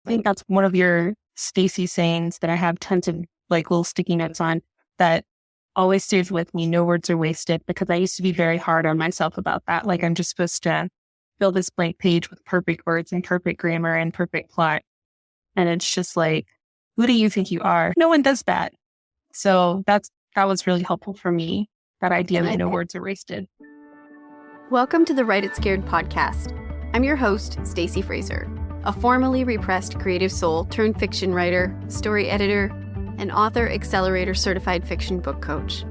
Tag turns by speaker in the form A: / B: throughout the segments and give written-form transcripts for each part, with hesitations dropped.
A: think that's one of your Stacy sayings that I have tons of like little sticky notes on that always stays with me. No words are wasted, because I used to be very hard on myself about that. Like I'm just supposed to fill this blank page with perfect words and perfect grammar and perfect plot. And it's just like, who do you think you are? No one does that. So that was really helpful for me, that idea that no words are wasted.
B: Welcome to the Write It Scared podcast. I'm your host, Stacy Fraser, a formerly repressed creative soul turned fiction writer, story editor, and author accelerator certified fiction book coach.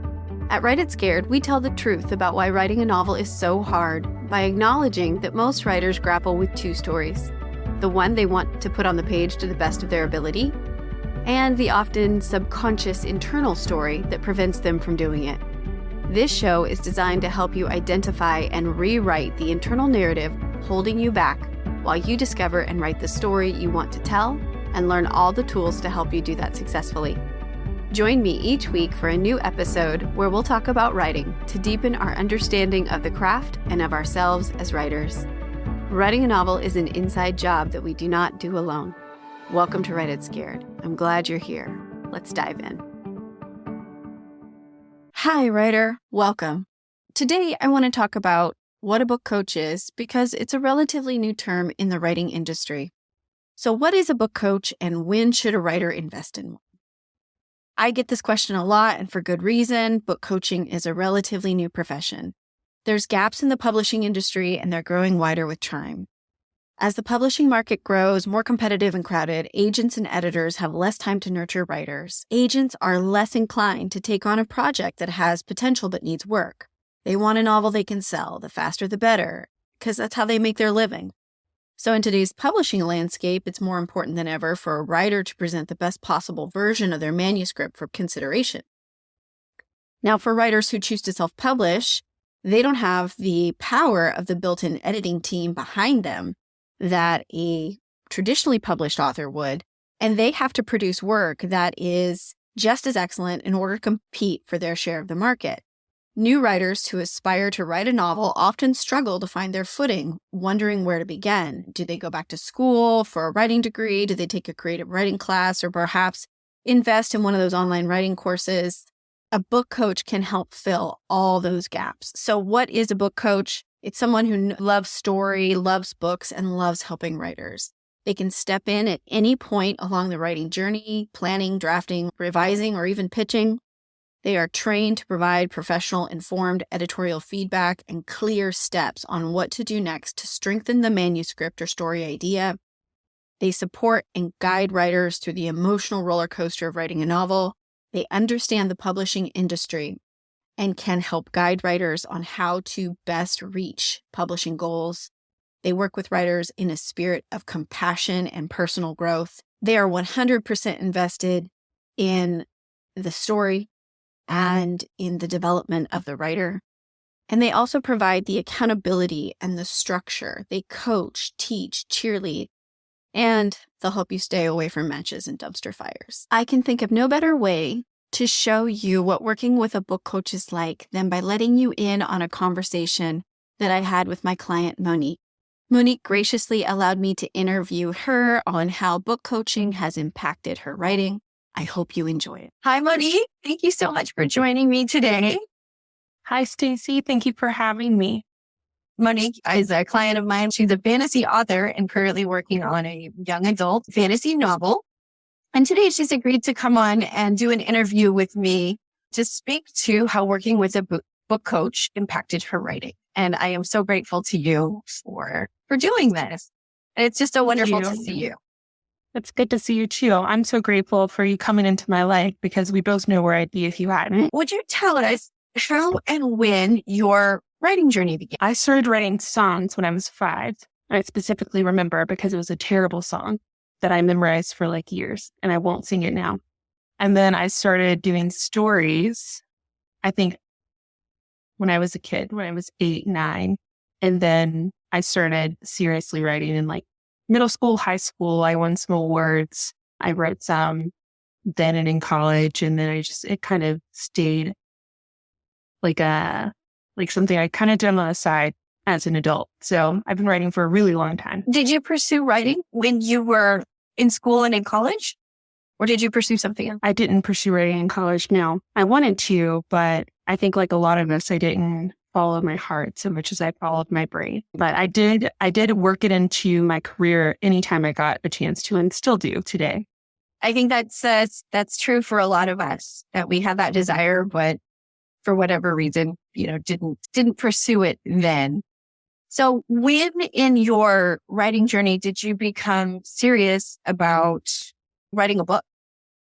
B: At Write It Scared, we tell the truth about why writing a novel is so hard by acknowledging that most writers grapple with two stories: the one they want to put on the page to the best of their ability, and the often subconscious internal story that prevents them from doing it. This show is designed to help you identify and rewrite the internal narrative holding you back while you discover and write the story you want to tell, and learn all the tools to help you do that successfully. Join me each week for a new episode where we'll talk about writing to deepen our understanding of the craft and of ourselves as writers. Writing a novel is an inside job that we do not do alone. Welcome to Write It Scared. I'm glad you're here. Let's dive in. Hi, writer. Welcome. Today, I want to talk about what a book coach is, because it's a relatively new term in the writing industry. So what is a book coach, and when should a writer invest in one? I get this question a lot, and for good reason. Book coaching is a relatively new profession. There's gaps in the publishing industry, and they're growing wider with time. As the publishing market grows more competitive and crowded, agents and editors have less time to nurture writers. Agents are less inclined to take on a project that has potential but needs work. They want a novel they can sell. The faster the better, because that's how they make their living. So in today's publishing landscape, it's more important than ever for a writer to present the best possible version of their manuscript for consideration. Now, for writers who choose to self-publish, they don't have the power of the built-in editing team behind them that a traditionally published author would, and they have to produce work that is just as excellent in order to compete for their share of the market. New writers who aspire to write a novel often struggle to find their footing, wondering where to begin. Do they go back to school for a writing degree? Do they take a creative writing class, or perhaps invest in one of those online writing courses? A book coach can help fill all those gaps. So what is a book coach? It's someone who loves story, loves books, and loves helping writers. They can step in at any point along the writing journey, planning, drafting, revising, or even pitching. They are trained to provide professional, informed editorial feedback and clear steps on what to do next to strengthen the manuscript or story idea. They support and guide writers through the emotional roller coaster of writing a novel. They understand the publishing industry and can help guide writers on how to best reach publishing goals. They work with writers in a spirit of compassion and personal growth. They are 100% invested in the story and in the development of the writer. And they also provide the accountability and the structure. They coach, teach, cheerlead, and they'll help you stay away from matches and dumpster fires. I can think of no better way to show you what working with a book coach is like than by letting you in on a conversation that I had with my client, Monique. Monique graciously allowed me to interview her on how book coaching has impacted her writing. I hope you enjoy it. Hi, Monique. Thank you so much for joining me today.
A: Hi, Stacy. Thank you for having me.
B: Monique is a client of mine. She's a fantasy author and currently working on a young adult fantasy novel. And today she's agreed to come on and do an interview with me to speak to how working with a book coach impacted her writing. And I am so grateful to you for doing this. And it's just so wonderful to see you.
A: It's good to see you too. I'm so grateful for you coming into my life, because we both know where I'd be if you hadn't.
B: Would you tell us how and when your writing journey began?
A: I started writing songs when I was 5. I specifically remember because it was a terrible song that I memorized for like years, and I won't sing it now. And then I started doing stories, I think when I was a kid, when I was 8, 9. And then I started seriously writing in like middle school, high school. I won some awards. I wrote some then and in college. And then it kind of stayed like something I kind of did on the side as an adult. So I've been writing for a really long time.
B: Did you pursue writing when you were in school and in college? Or did you pursue something else?
A: I didn't pursue writing in college. No, I wanted to, but I think like a lot of us, I didn't follow my heart so much as I followed my brain. But I did work it into my career anytime I got a chance to, and still do today.
B: I think that's true for a lot of us, that we have that desire, but for whatever reason, didn't pursue it then. So when in your writing journey did you become serious about writing a book?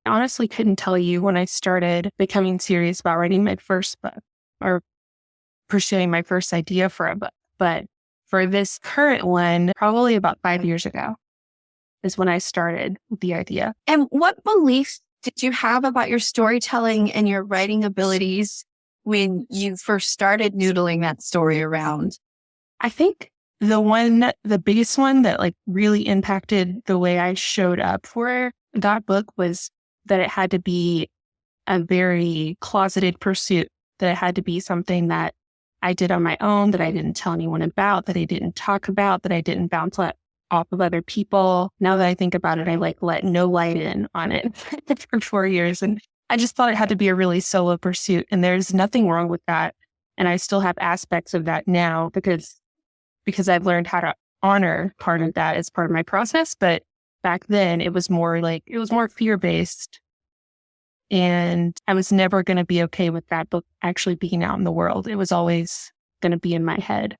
A: I honestly couldn't tell you when I started becoming serious about writing my first book or pursuing my first idea for a book. But for this current one, probably about 5 years ago is when I started with the idea.
B: And what beliefs did you have about your storytelling and your writing abilities when you first started noodling that story around?
A: I think the biggest one that like really impacted the way I showed up for that book was that it had to be a very closeted pursuit, that it had to be something that I did on my own, that I didn't tell anyone about, that I didn't talk about, that I didn't bounce off of other people. Now that I think about it, I like let no light in on it for 4 years. And I just thought it had to be a really solo pursuit. And there's nothing wrong with that. And I still have aspects of that now because I've learned how to honor part of that as part of my process. But back then it was more fear-based. And I was never going to be okay with that book actually being out in the world. It was always going to be in my head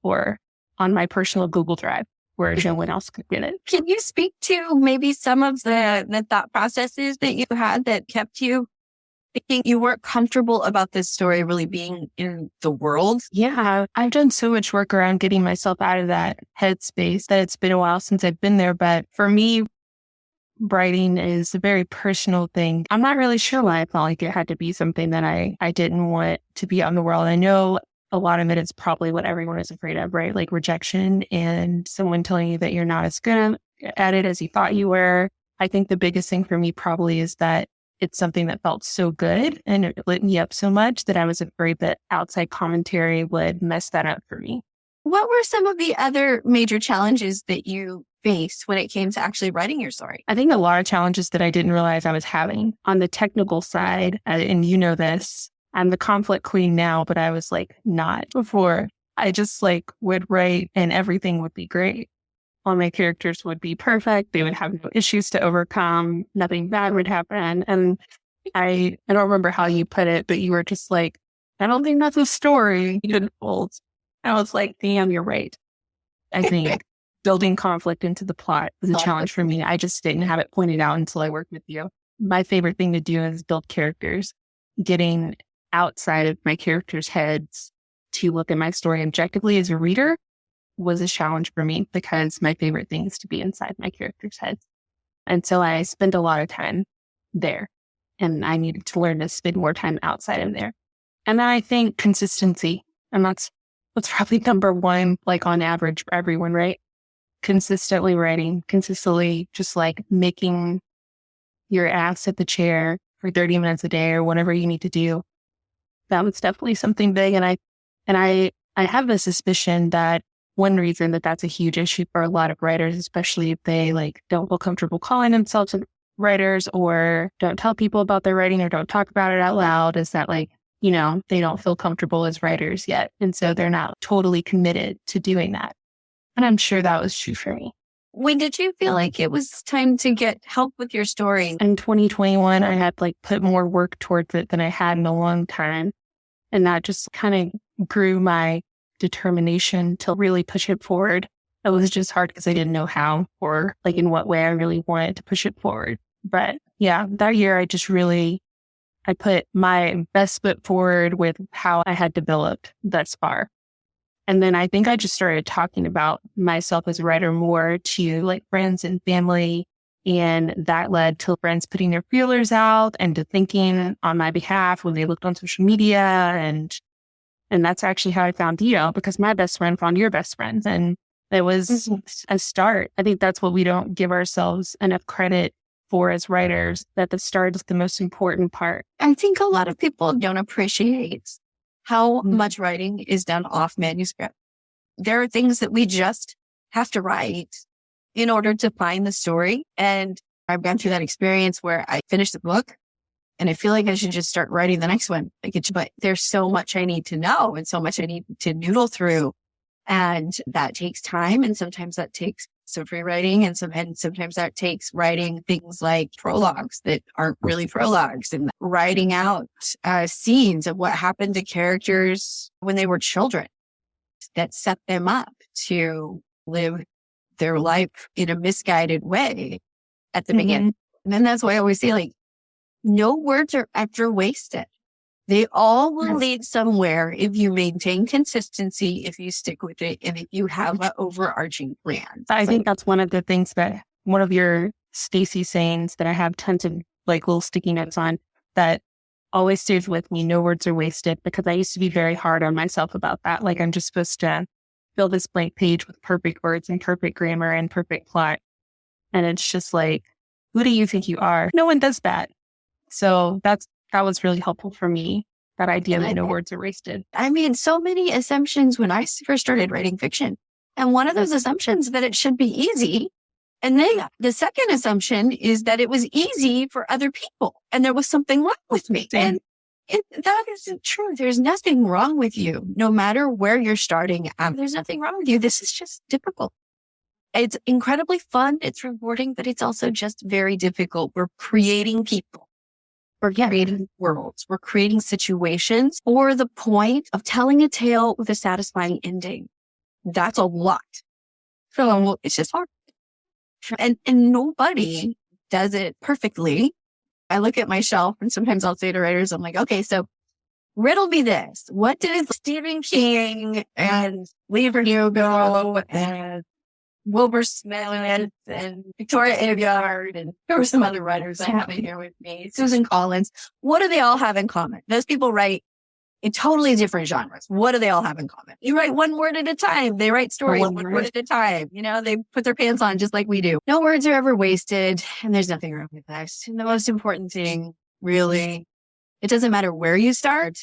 A: or on my personal Google Drive where no one else could get it.
B: Can you speak to maybe some of the thought processes that you had that kept you thinking you weren't comfortable about this story really being in the world?
A: Yeah, I've done so much work around getting myself out of that headspace that it's been a while since I've been there. But for me, writing is a very personal thing. I'm not really sure why I felt like it had to be something that I didn't want to be out in the world. I know a lot of it is probably what everyone is afraid of, right? Like rejection and someone telling you that you're not as good at it as you thought you were. I think the biggest thing for me probably is that it's something that felt so good and it lit me up so much that I was afraid that outside commentary would mess that up for me.
B: What were some of the other major challenges that you faced when it came to actually writing your story?
A: I think a lot of challenges that I didn't realize I was having on the technical side, and you know this, I'm the conflict queen now, but I was like not before. I just like would write and everything would be great. All my characters would be perfect. They would have no issues to overcome. Nothing bad would happen. And I don't remember how you put it, but you were just like, I don't think that's a story you didn't fold. I was like, damn, you're right. I think building conflict into the plot was a challenge for me. I just didn't have it pointed out until I worked with you. My favorite thing to do is build characters. Getting outside of my characters' heads to look at my story objectively as a reader was a challenge for me because my favorite thing is to be inside my characters' heads. And so I spent a lot of time there and I needed to learn to spend more time outside of there. And then I think consistency, and that's probably number one, like on average for everyone, right? Consistently writing, consistently just like making your ass at the chair for 30 minutes a day or whatever you need to do. That was definitely something big. And I have a suspicion that one reason that that's a huge issue for a lot of writers, especially if they like don't feel comfortable calling themselves writers or don't tell people about their writing or don't talk about it out loud, is that like, you know, they don't feel comfortable as writers yet. And so they're not totally committed to doing that. And I'm sure that was true for me.
B: When did you feel like it was time to get help with your story?
A: In 2021, I had like put more work towards it than I had in a long time. And that just kind of grew my determination to really push it forward. It was just hard because I didn't know how or like in what way I really wanted to push it forward. But yeah, that year I put my best foot forward with how I had developed thus far. And then I think I just started talking about myself as a writer more to like friends and family. And that led to friends putting their feelers out and to thinking on my behalf when they looked on social media. And that's actually how I found you, because my best friend found your best friend. And it was a start. I think that's what we don't give ourselves enough credit for as writers, that the start is the most important part.
B: I think a lot of people don't appreciate how much writing is done off manuscript. There are things that we just have to write in order to find the story. And I've gone through that experience where I finished the book and I feel like I should just start writing the next one. But there's so much I need to know and so much I need to noodle through. And that takes time. And sometimes that takes some rewriting. And sometimes that takes writing things like prologues that aren't really prologues, and writing out scenes of what happened to characters when they were children that set them up to live their life in a misguided way at the beginning. And then that's why I always say, like, no words are ever wasted. They all will lead somewhere if you maintain consistency, if you stick with it, and if you have an overarching plan.
A: I think that's one of the things that one of your Stacy sayings that I have tons of like little sticky notes on that always stays with me. No words are wasted, because I used to be very hard on myself about that. Like, I'm just supposed to fill this blank page with perfect words and perfect grammar and perfect plot. And it's just like, who do you think you are? No one does that. So that was really helpful for me, that idea that no words are wasted.
B: I made so many assumptions when I first started writing fiction. And one of those assumptions that it should be easy. And then the second assumption is that it was easy for other people and there was something wrong with me.
A: Same.
B: And that isn't true. There's nothing wrong with you, no matter where you're starting. There's nothing wrong with you. This is just difficult. It's incredibly fun. It's rewarding, but it's also just very difficult. We're creating people. We're creating worlds. We're creating situations for the point of telling a tale with a satisfying ending. That's a lot. So it's just hard. And nobody does it perfectly. I look at my shelf and sometimes I'll say to writers, I'm like, okay, so riddle me this. What did Stephen King and Lee Verdugo and Wilbur Smith and Victoria Aveyard, and there were some other writers I have in here with me, Susan Collins. What do they all have in common? Those people write in totally different genres. What do they all have in common? You write one word at a time. They write stories one word at a time. You know, they put their pants on just like we do. No words are ever wasted, and there's nothing wrong with that. And the most important thing, really, it doesn't matter where you start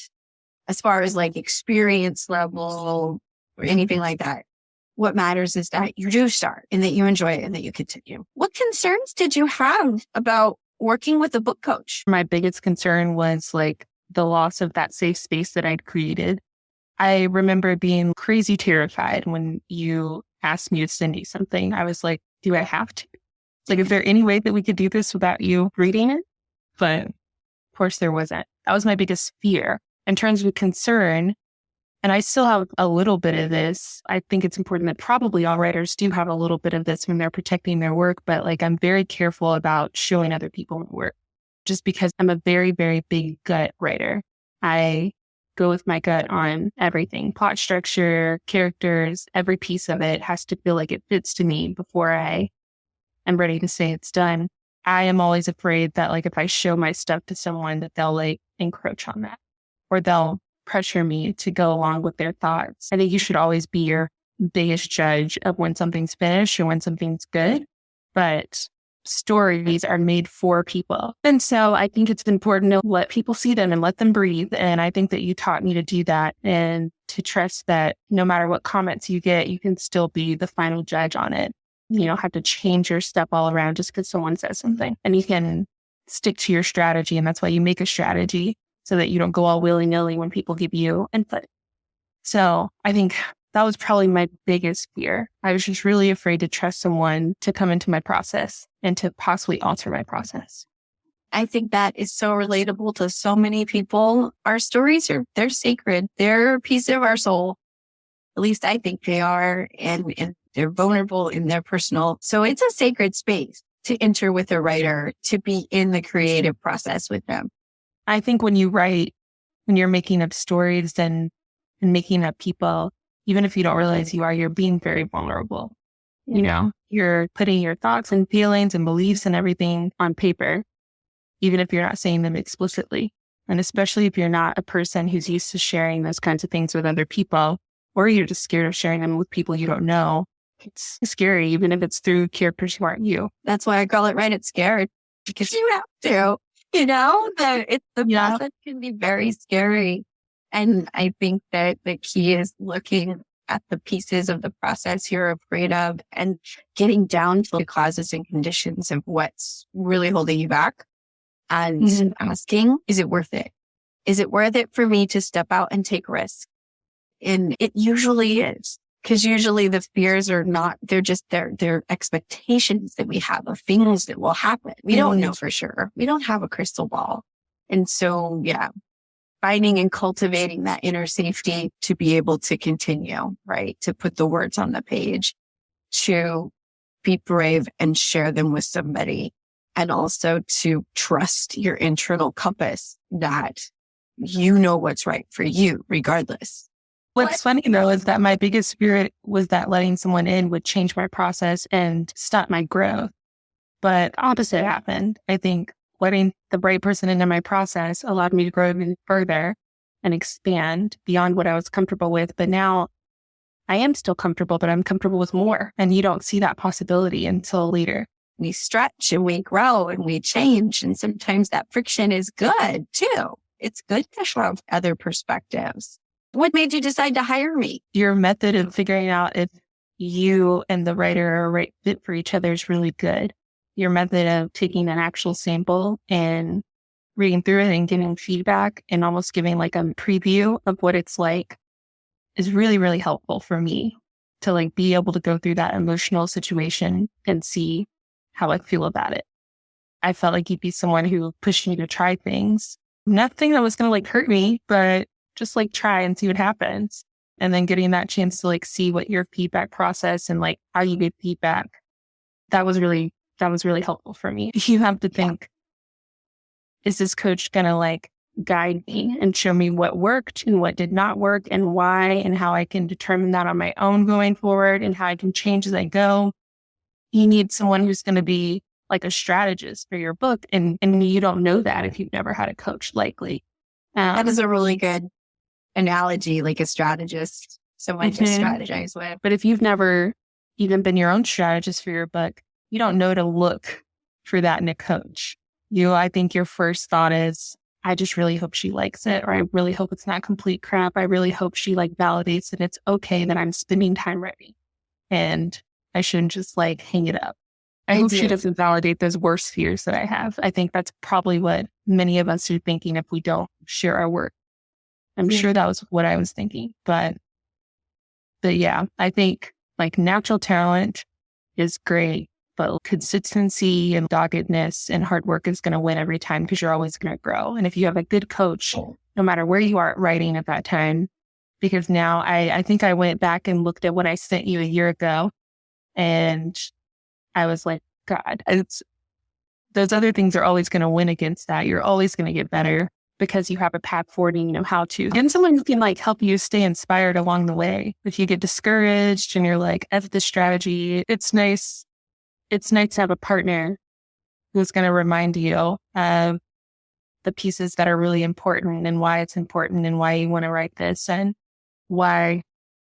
B: as far as like experience level or anything like that. What matters is that you do start and that you enjoy it and that you continue. What concerns did you have about working with a book coach?
A: My biggest concern was like the loss of that safe space that I'd created. I remember being crazy terrified when you asked me to send you something. I was like, do I have to? Like, is there any way that we could do this without you reading it? But of course there wasn't. That was my biggest fear. In terms of concern, and I still have a little bit of this. I think it's important that probably all writers do have a little bit of this when they're protecting their work, but like, I'm very careful about showing other people my work just because I'm a very, very big gut writer. I go with my gut on everything, plot structure, characters, every piece of it has to feel like it fits to me before I am ready to say it's done. I am always afraid that like, if I show my stuff to someone that they'll like encroach on that, or they'll pressure me to go along with their thoughts. I think you should always be your biggest judge of when something's finished or when something's good. But stories are made for people. And so I think it's important to let people see them and let them breathe. And I think that you taught me to do that and to trust that no matter what comments you get, you can still be the final judge on it. You don't have to change your stuff all around just because someone says something. And you can stick to your strategy. And that's why you make a strategy, so that you don't go all willy-nilly when people give you input. So I think that was probably my biggest fear. I was just really afraid to trust someone to come into my process and to possibly alter my process.
B: I think that is so relatable to so many people. Our stories they're sacred. They're a piece of our soul. At least I think they are. And they're vulnerable in their personal. So it's a sacred space to enter with a writer, to be in the creative process with them.
A: I think when you write, when you're making up stories and making up people, even if you don't realize you are, you're being very vulnerable. Yeah. You know, you're putting your thoughts and feelings and beliefs and everything on paper, even if you're not saying them explicitly. And especially if you're not a person who's used to sharing those kinds of things with other people, or you're just scared of sharing them with people you don't know. It's scary, even if it's through characters who aren't you.
B: That's why I call it Write It Scared, because you have to. You know, the process can be very scary. And I think that the key is looking at the pieces of the process you're afraid of and getting down to the causes and conditions of what's really holding you back and asking, is it worth it? Is it worth it for me to step out and take risks? And it usually is, because usually the fears are not, they're just they're expectations that we have of things that will happen. We don't know for sure. We don't have a crystal ball. And so, yeah, finding and cultivating that inner safety to be able to continue, right? To put the words on the page, to be brave and share them with somebody. And also to trust your internal compass that you know what's right for you regardless.
A: What's funny though is that my biggest fear was that letting someone in would change my process and stop my growth. But opposite happened. I think letting the right person into my process allowed me to grow even further and expand beyond what I was comfortable with. But now I am still comfortable, but I'm comfortable with more. And you don't see that possibility until later.
B: We stretch and we grow and we change. And sometimes that friction is good too. It's good to have other perspectives. What made you decide to hire me?
A: Your method of figuring out if you and the writer are a right fit for each other is really good. Your method of taking an actual sample and reading through it and giving feedback and almost giving like a preview of what it's like is really, really helpful for me to like be able to go through that emotional situation and see how I feel about it. I felt like you'd be someone who pushed me to try things. Nothing that was going to like hurt me, but just like try and see what happens. And then getting that chance to like see what your feedback process and like how you get feedback. That was really helpful for me. You have to think, is this coach going to like guide me and show me what worked and what did not work and why and how I can determine that on my own going forward and how I can change as I go. You need someone who's going to be like a strategist for your book. And you don't know that if you've never had a coach, likely.
B: That is a really good analogy, like a strategist, someone to strategize with.
A: But if you've never even been your own strategist for your book, you don't know to look for that in a coach. I think your first thought is, I just really hope she likes it, or I really hope it's not complete crap. I really hope she like validates that it's okay that I'm spending time writing and I shouldn't just like hang it up. I hope she doesn't validate those worst fears that I have. I think that's probably what many of us are thinking if we don't share our work. I'm sure that was what I was thinking. But yeah, I think like natural talent is great, but consistency and doggedness and hard work is going to win every time because you're always going to grow. And if you have a good coach, no matter where you are at writing at that time, because now I think I went back and looked at what I sent you a year ago and I was like, God, those other things are always going to win against that. You're always going to get better because you have a path forward and you know how to. And someone who can like help you stay inspired along the way. If you get discouraged and you're like, F this strategy, it's nice. It's nice to have a partner who's going to remind you of the pieces that are really important and why it's important and why you want to write this and why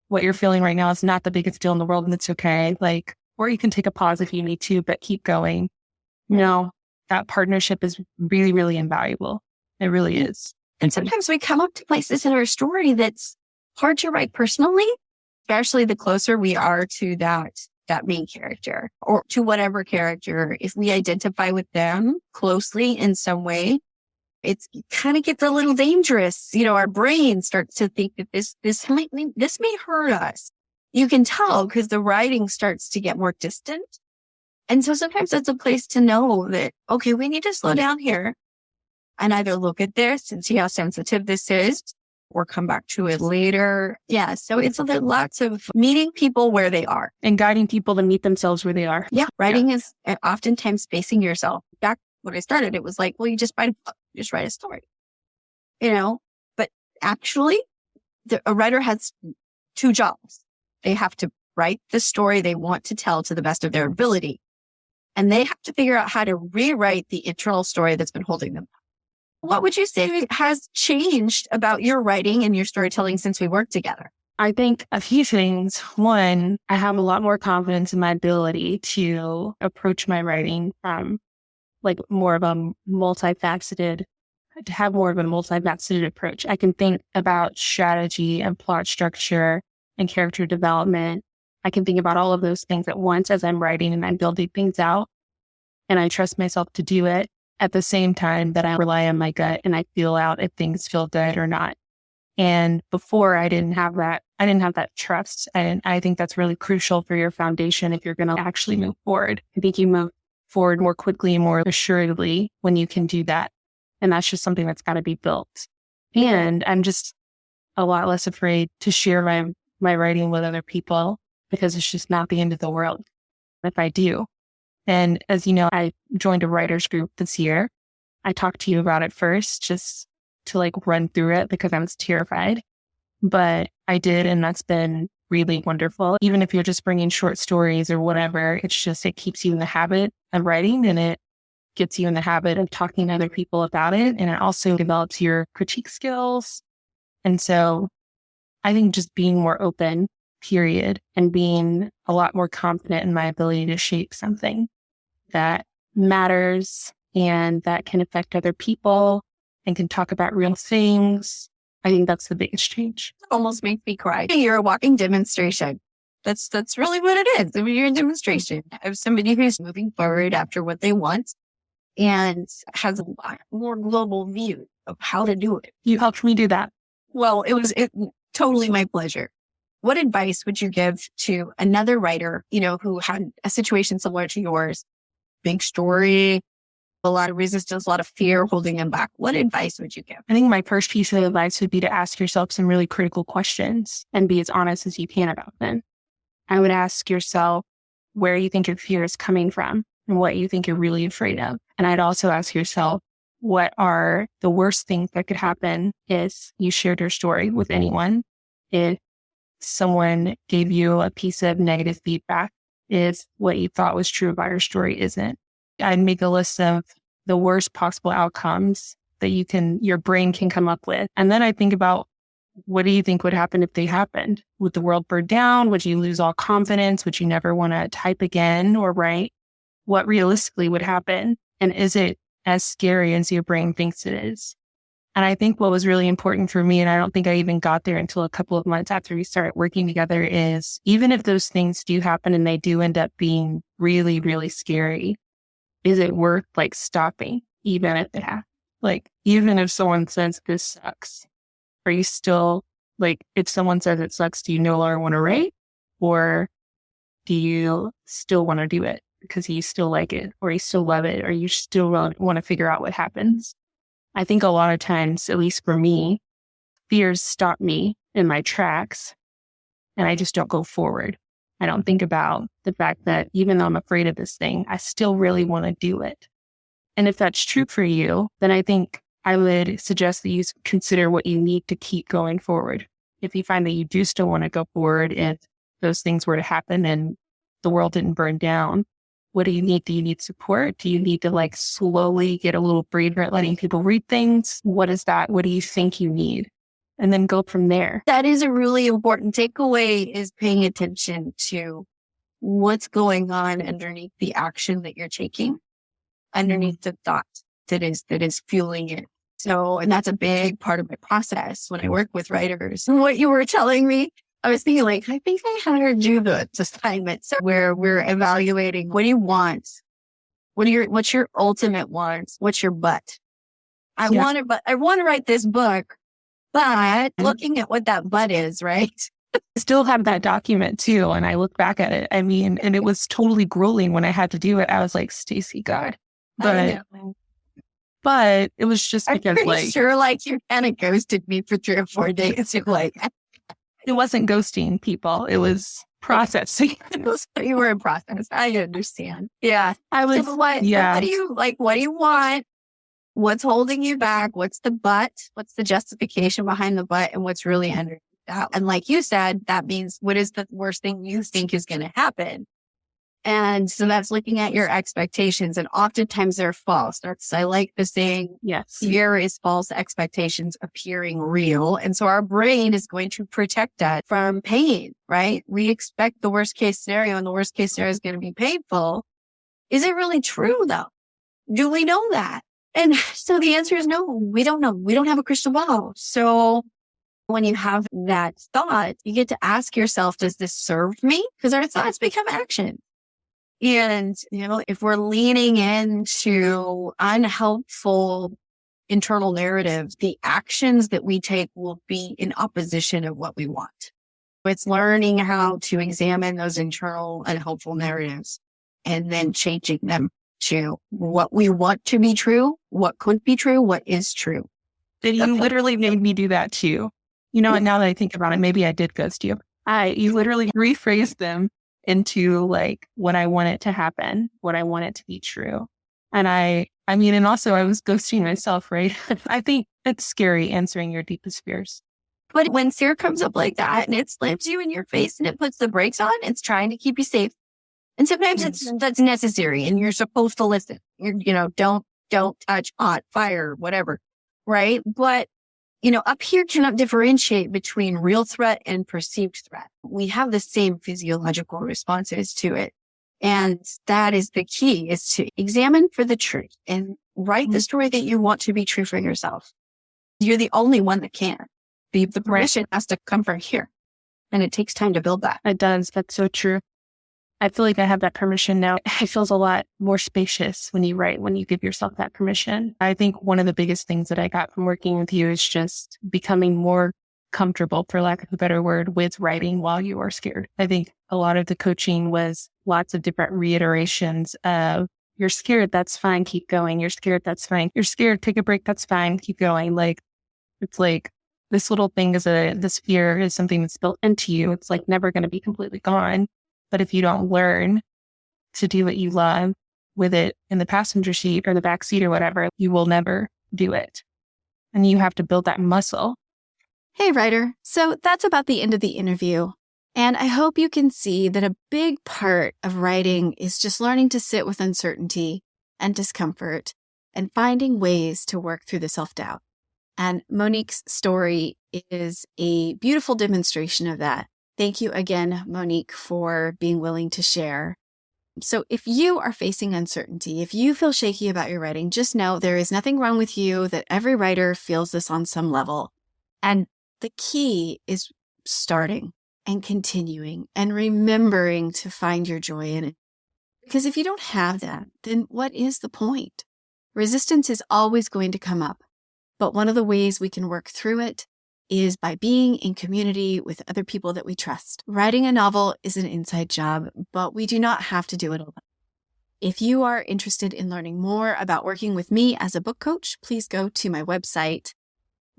A: what you're feeling right now is not the biggest deal in the world and it's okay. Like, or you can take a pause if you need to, but keep going. That partnership is really, really invaluable. It really is.
B: And sometimes we come up to places in our story that's hard to write personally, especially the closer we are to that main character or to whatever character. If we identify with them closely in some way, it kind of gets a little dangerous. Our brain starts to think that this may hurt us. You can tell because the writing starts to get more distant. And so sometimes it's a place to know that, okay, we need to slow down here and either look at this and see how sensitive this is or come back to it later. Yeah. So it's lots of meeting people where they are
A: and guiding people to meet themselves where they are.
B: Yeah. Writing is oftentimes spacing yourself. Back when I started, it was like, well, you just write a book, just write a story, but actually a writer has two jobs. They have to write the story they want to tell to the best of their ability. And they have to figure out how to rewrite the internal story that's been holding them back. What would you say has changed about your writing and your storytelling since we worked together?
A: I think a few things. One, I have a lot more confidence in my ability to approach my writing from like more of a multifaceted approach. I can think about strategy and plot structure and character development. I can think about all of those things at once as I'm writing and I'm building things out. And I trust myself to do it at the same time that I rely on my gut and I feel out if things feel good or not. And before I didn't have that. I didn't have that trust. And I think that's really crucial for your foundation if you're going to actually move forward. I think you move forward more quickly and more assuredly when you can do that. And that's just something that's got to be built. And I'm just a lot less afraid to share my writing with other people because it's just not the end of the world if I do. And as you know, I joined a writers group this year. I talked to you about it first just to run through it because I was terrified. But I did, and that's been really wonderful. Even if you're just bringing short stories or whatever, it keeps you in the habit of writing and it gets you in the habit of talking to other people about it. And it also develops your critique skills. And so I think just being more open, period, and being a lot more confident in my ability to shape something that matters and that can affect other people and can talk about real things. I think that's the biggest change.
B: It almost makes me cry. You're a walking demonstration. That's really what it is. I mean, you're a demonstration of somebody who's moving forward after what they want and has a lot more global view of how to do it.
A: You helped me do that.
B: Well, it was totally my pleasure. What advice would you give to another writer, who had a situation similar to yours? Big story, a lot of resistance, a lot of fear holding them back. What advice would you give?
A: I think my first piece of advice would be to ask yourself some really critical questions and be as honest as you can about them. I would ask yourself where you think your fear is coming from and what you think you're really afraid of. And I'd also ask yourself, what are the worst things that could happen if you shared your story with anyone? If someone gave you a piece of negative feedback, if what you thought was true about your story isn't. I'd make a list of the worst possible outcomes that your brain can come up with. And then I think about, what do you think would happen if they happened? Would the world burn down? Would you lose all confidence? Would you never want to type again or write? What realistically would happen? And is it as scary as your brain thinks it is? And I think what was really important for me, and I don't think I even got there until a couple of months after we started working together, is even if those things do happen and they do end up being really, really scary, is it worth stopping, even if it happens? Even if someone says this sucks, are you still if someone says it sucks, do you no longer want to write? Or do you still want to do it because you still like it or you still love it or you still want to figure out what happens? I think a lot of times, at least for me, fears stop me in my tracks and I just don't go forward. I don't think about the fact that even though I'm afraid of this thing, I still really want to do it. And if that's true for you, then I think I would suggest that you consider what you need to keep going forward. If you find that you do still want to go forward, if those things were to happen and the world didn't burn down, what do you need? Do you need support? Do you need to slowly get a little breather at letting people read things? What is that? What do you think you need? And then go from there.
B: That is a really important takeaway, is paying attention to what's going on underneath the action that you're taking, underneath the thought that is fueling it. So, and that's a big part of my process when I work with writers. And what you were telling me, I was thinking I think I hired you the assignment where we're evaluating, what do you want? What's your ultimate wants? What's your but? I want to write this book, but looking at what that but is, right?
A: I still have that document too. And I look back at it. I mean, and it was totally grueling when I had to do it. I was like, Stacey, God. But it was just because
B: I'm pretty sure you kind of ghosted me for 3 or 4 days.
A: It wasn't ghosting people. It was processing.
B: You were in process. I understand. Yeah.
A: I was.
B: So what do you what do you want? What's holding you back? What's the but? What's the justification behind the but? And what's really underneath that? And like you said, that means, what is the worst thing you think is going to happen? And so that's looking at your expectations. And oftentimes they're false. I like the saying,
A: yes,
B: fear is false expectations appearing real. And so our brain is going to protect us from pain, right? We expect the worst case scenario, and the worst case scenario is going to be painful. Is it really true though? Do we know that? And so the answer is no, we don't know. We don't have a crystal ball. So When you have that thought, you get to ask yourself, does this serve me? Because our thoughts become action. And, if we're leaning into unhelpful internal narratives, the actions that we take will be in opposition of what we want. It's learning how to examine those internal unhelpful narratives and then changing them to what we want to be true, what could be true, what is true.
A: Did you literally made me do that too? You know what? Now that I think about it, maybe I did ghost you. You literally rephrased them into like what I want it to happen, what I want it to be true. And and also I was ghosting myself, right? I think it's scary answering your deepest fears.
B: But when fear comes up like that and it slams you in your face and it puts the brakes on, it's trying to keep you safe. And sometimes that's necessary and you're supposed to listen. Don't touch hot fire, whatever. Right. But, up here cannot differentiate between real threat and perceived threat. We have the same physiological responses to it. And that is the key, is to examine for the truth and write the story that you want to be true for yourself. You're the only one that can. The permission has to come from here. And it takes time to build that.
A: It does. That's so true. I feel like I have that permission now. It feels a lot more spacious when you write, when you give yourself that permission. I think one of the biggest things that I got from working with you is just becoming more comfortable, for lack of a better word, with writing while you are scared. I think a lot of the coaching was lots of different reiterations of, you're scared, that's fine, keep going. You're scared, that's fine. You're scared, take a break, that's fine, keep going. Like, it's like this little thing this fear is something that's built into you. It's like never going to be completely gone. But if you don't learn to do what you love with it in the passenger seat or the back seat or whatever, you will never do it. And you have to build that muscle.
B: Hey, writer. So that's about the end of the interview. And I hope you can see that a big part of writing is just learning to sit with uncertainty and discomfort and finding ways to work through the self-doubt. And Monique's story is a beautiful demonstration of that. Thank you again, Monique, for being willing to share. So if you are facing uncertainty, if you feel shaky about your writing, just know there is nothing wrong with you, that every writer feels this on some level. And the key is starting and continuing and remembering to find your joy in it. Because if you don't have that, then what is the point? Resistance is always going to come up. But one of the ways we can work through it is by being in community with other people that we trust. Writing a novel is an inside job, but we do not have to do it alone. If you are interested in learning more about working with me as a book coach, please go to my website,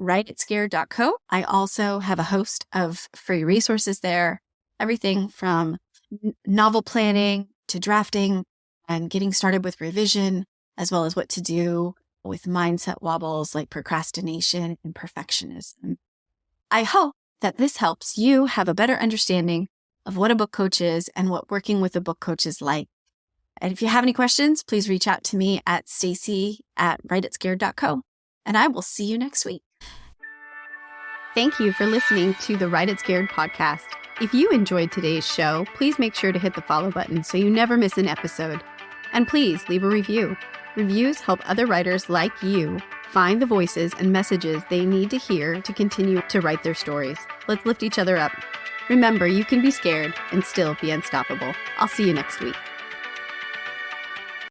B: writeitscared.co. I also have a host of free resources there, everything from novel planning to drafting and getting started with revision, as well as what to do with mindset wobbles like procrastination and perfectionism. I hope that this helps you have a better understanding of what a book coach is and what working with a book coach is like. And if you have any questions, please reach out to me at stacy@writeitscared.co. And I will see you next week. Thank you for listening to the Write It Scared podcast. If you enjoyed today's show, please make sure to hit the follow button so you never miss an episode. And please leave a review. Reviews help other writers like you find the voices and messages they need to hear to continue to write their stories. Let's lift each other up. Remember, you can be scared and still be unstoppable. I'll see you next week.